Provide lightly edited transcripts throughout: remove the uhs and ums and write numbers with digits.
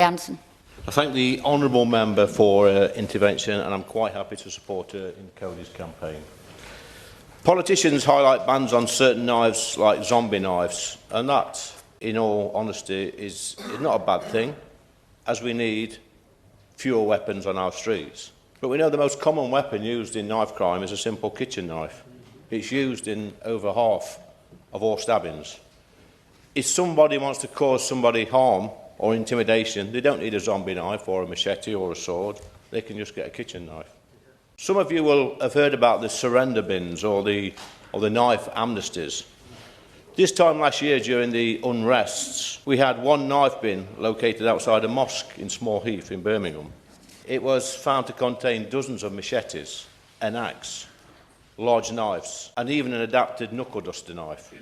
Anderson. I thank the honourable member for her intervention, and I'm quite happy to support her in Cody's campaign. Politicians highlight bans on certain knives like zombie knives, and that, in all honesty, is not a bad thing, as we need fewer weapons on our streets. But we know the most common weapon used in knife crime is a simple kitchen knife. It's used in over half of all stabbings. If somebody wants to cause somebody harm or intimidation, they don't need a zombie knife or a machete or a sword. They can just get a kitchen knife. Some of you will have heard about the surrender bins or the knife amnesties. This time last year, during the unrests, we had one knife bin located outside a mosque in Small Heath in Birmingham. It was found to contain dozens of machetes, an axe, large knives, and even an adapted knuckle duster knife.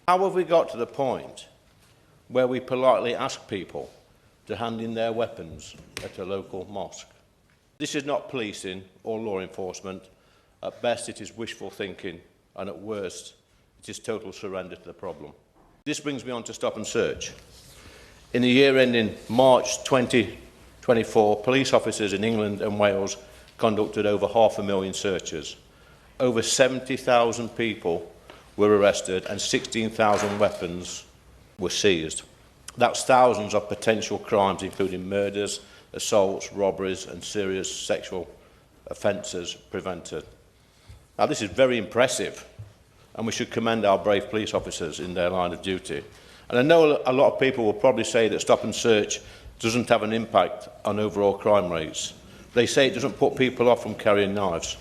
How have we got to the point where we politely ask people to hand in their weapons at a local mosque? This is not policing or law enforcement. At best, it is wishful thinking, and at worst, it is total surrender to the problem. This brings me on to stop and search. In the year ending March 2024, police officers in England and Wales conducted over 500,000 searches. Over 70,000 people were arrested and 16,000 weapons were seized. That's thousands of potential crimes, including murders, assaults, robberies and serious sexual offences prevented. Now, this is very impressive, and we should commend our brave police officers in their line of duty. And I know a lot of people will probably say that stop and search doesn't have an impact on overall crime rates. They say it doesn't put people off from carrying knives,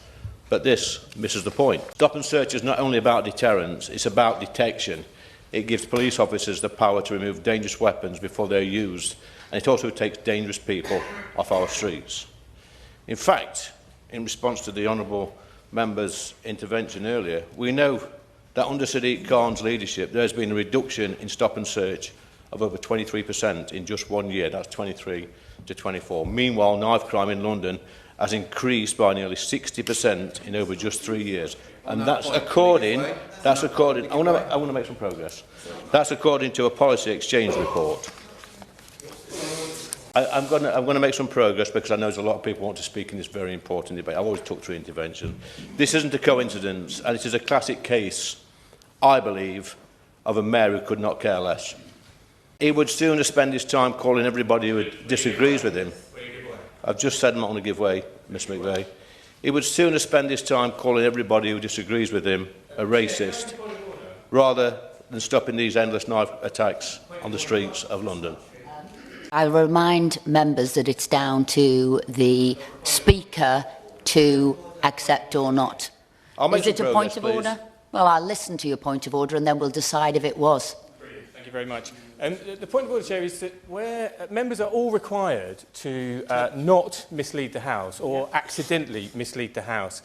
but this misses the point. Stop and search is not only about deterrence, it's about detection. It gives police officers the power to remove dangerous weapons before they're used, and it also takes dangerous people off our streets. In fact, in response to the honourable member's intervention earlier, we know that under Sadiq Khan's leadership there has been a reduction in stop and search of over 23% in just 1 year. That's 23 to 24. Meanwhile, knife crime in London has increased by nearly 60% in over just 3 years. And that's according, I want to make some progress. That's according to a policy exchange report. I'm going to make some progress because I know there's a lot of people want to speak in this very important debate. I've always took through intervention. This isn't a coincidence, and it is a classic case, I believe, of a mayor who could not care less. He would sooner spend his time calling everybody who disagrees with him. I've just said I'm not going to give way, Ms McVeigh. He would sooner spend his time calling everybody who disagrees with him a racist, rather than stopping these endless knife attacks on the streets of London. I remind members that it's down to the Speaker to accept or not. Is it a point of order? Well, I'll listen to your point of order and then we'll decide if it was. Brilliant. Thank you very much. The point of order, Chair, is that where members are all required to not mislead the House or accidentally mislead the House,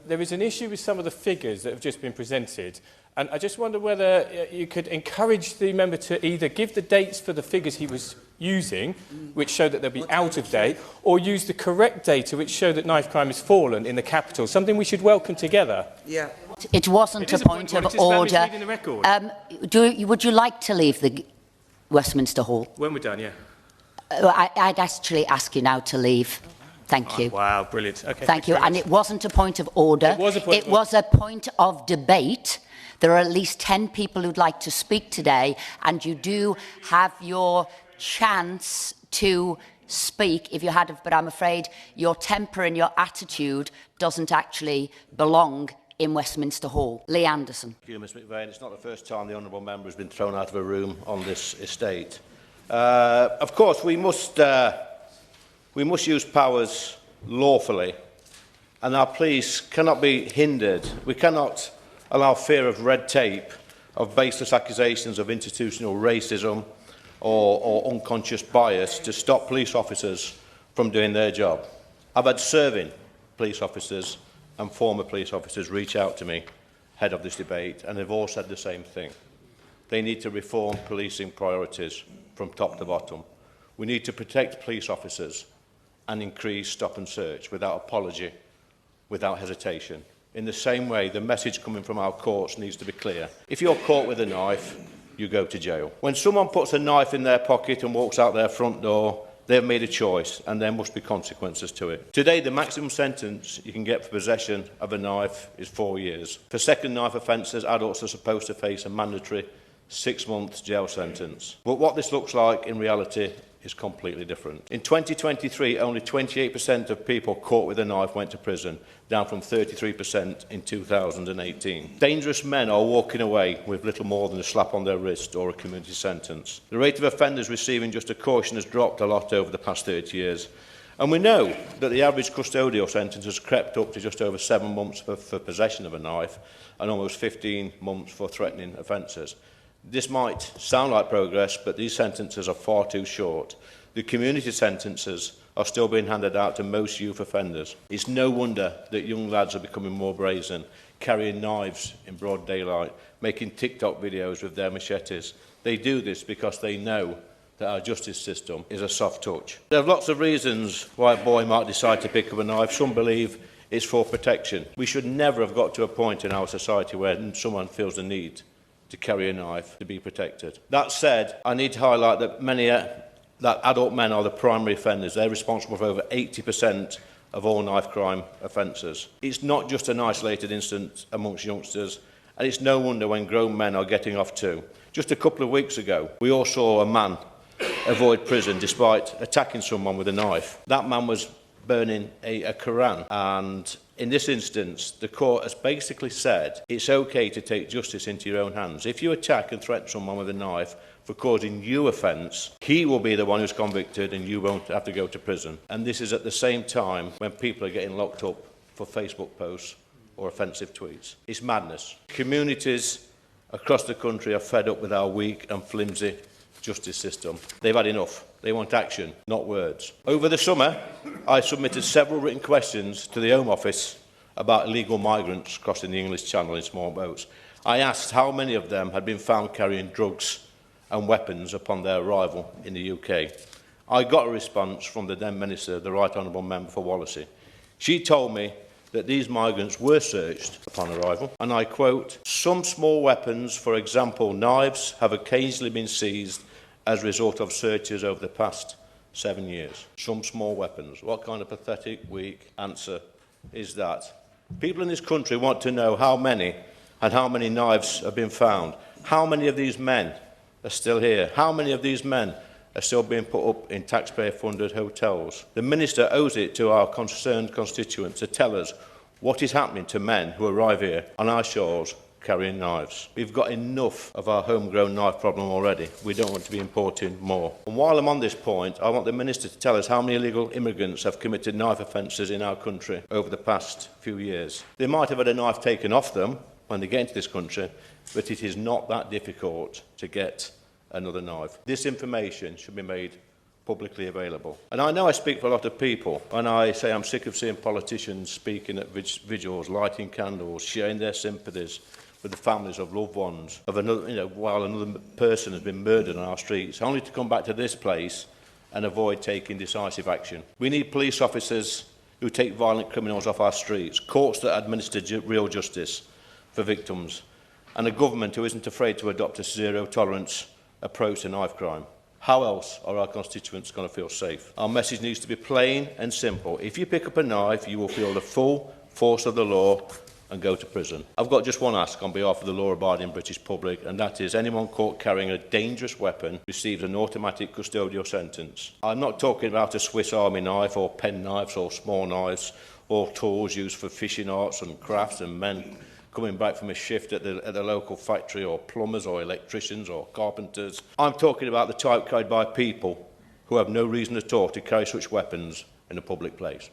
there is an issue with some of the figures that have just been presented. And I just wonder whether you could encourage the member to either give the dates for the figures he was using, which show that they'll be out of date, or use the correct data which show that knife crime has fallen in the capital, something we should welcome together. Yeah. It wasn't a point of order. Would you like to leave the Westminster Hall? When we're done, yeah. I'd actually ask you now to leave. Thank you. Wow, brilliant. Okay, Thank you. And it wasn't a point of order. It was a point of debate. There are at least 10 people who'd like to speak today, and you do have your chance to speak if you had, but I'm afraid your temper and your attitude doesn't actually belong in Westminster Hall. Lee Anderson. Thank you, Ms McVeigh. It's not the first time the honourable member has been thrown out of a room on this estate. Of course, we must use powers lawfully, and our police cannot be hindered. We cannot allow fear of red tape, of baseless accusations of institutional racism or unconscious bias to stop police officers from doing their job. I've had serving police officers and former police officers reach out to me ahead of this debate, and they've all said the same thing. They need to reform policing priorities from top to bottom. We need to protect police officers and increase stop and search without apology, without hesitation. In the same way, the message coming from our courts needs to be clear. If you're caught with a knife, you go to jail. When someone puts a knife in their pocket and walks out their front door, They have made a choice, and there must be consequences to it. Today, the maximum sentence you can get for possession of a knife is 4 years. For second knife offences, adults are supposed to face a mandatory 6-month jail sentence. But what this looks like in reality is completely different. In 2023, only 28% of people caught with a knife went to prison, down from 33% in 2018. Dangerous men are walking away with little more than a slap on their wrist or a community sentence. The rate of offenders receiving just a caution has dropped a lot over the past 30 years. And we know that the average custodial sentence has crept up to just over 7 months for possession of a knife and almost 15 months for threatening offences. This might sound like progress, but these sentences are far too short. The community sentences are still being handed out to most youth offenders. It's no wonder that young lads are becoming more brazen, carrying knives in broad daylight, making TikTok videos with their machetes. They do this because they know that our justice system is a soft touch. There are lots of reasons why a boy might decide to pick up a knife. Some believe it's for protection. We should never have got to a point in our society where someone feels the need to carry a knife to be protected. That said, I need to highlight that that adult men are the primary offenders. They're responsible for over 80% of all knife crime offences. It's not just an isolated incident amongst youngsters, and it's no wonder when grown men are getting off too. Just a couple of weeks ago, we all saw a man avoid prison despite attacking someone with a knife. That man was burning a Quran, and in this instance, the court has basically said it's okay to take justice into your own hands. If you attack and threaten someone with a knife for causing you offence, he will be the one who's convicted and you won't have to go to prison. And this is at the same time when people are getting locked up for Facebook posts or offensive tweets. It's madness. Communities across the country are fed up with our weak and flimsy justice system. They've had enough. They want action, not words. Over the summer, I submitted several written questions to the Home Office about illegal migrants crossing the English Channel in small boats. I asked how many of them had been found carrying drugs and weapons upon their arrival in the UK. I got a response from the then Minister, the Right Honourable Member for Wallasey. She told me that these migrants were searched upon arrival, and I quote, "Some small weapons, for example knives, have occasionally been seized as a result of searches over the past 7 years." Some small weapons. What kind of pathetic, weak answer is that? People in this country want to know how many and how many knives have been found. How many of these men are still here? How many of these men are still being put up in taxpayer-funded hotels? The Minister owes it to our concerned constituents to tell us what is happening to men who arrive here on our shores carrying knives. We've got enough of our homegrown knife problem already. We don't want to be importing more. And while I'm on this point, I want the Minister to tell us how many illegal immigrants have committed knife offences in our country over the past few years. They might have had a knife taken off them when they get into this country, but it is not that difficult to get another knife. This information should be made publicly available. And I know I speak for a lot of people when I say I'm sick of seeing politicians speaking at vigils, lighting candles, sharing their sympathies with the families of loved ones of another, while another person has been murdered on our streets, only to come back to this place and avoid taking decisive action. We need police officers who take violent criminals off our streets, courts that administer real justice for victims, and a government who isn't afraid to adopt a zero-tolerance approach to knife crime. How else are our constituents going to feel safe? Our message needs to be plain and simple. If you pick up a knife, you will feel the full force of the law and go to prison. I've got just one ask on behalf of the law-abiding British public, and that is anyone caught carrying a dangerous weapon receives an automatic custodial sentence. I'm not talking about a Swiss Army knife or pen knives or small knives or tools used for fishing arts and crafts and men coming back from a shift at the local factory, or plumbers or electricians or carpenters. I'm talking about the type carried by people who have no reason at all to carry such weapons in a public place.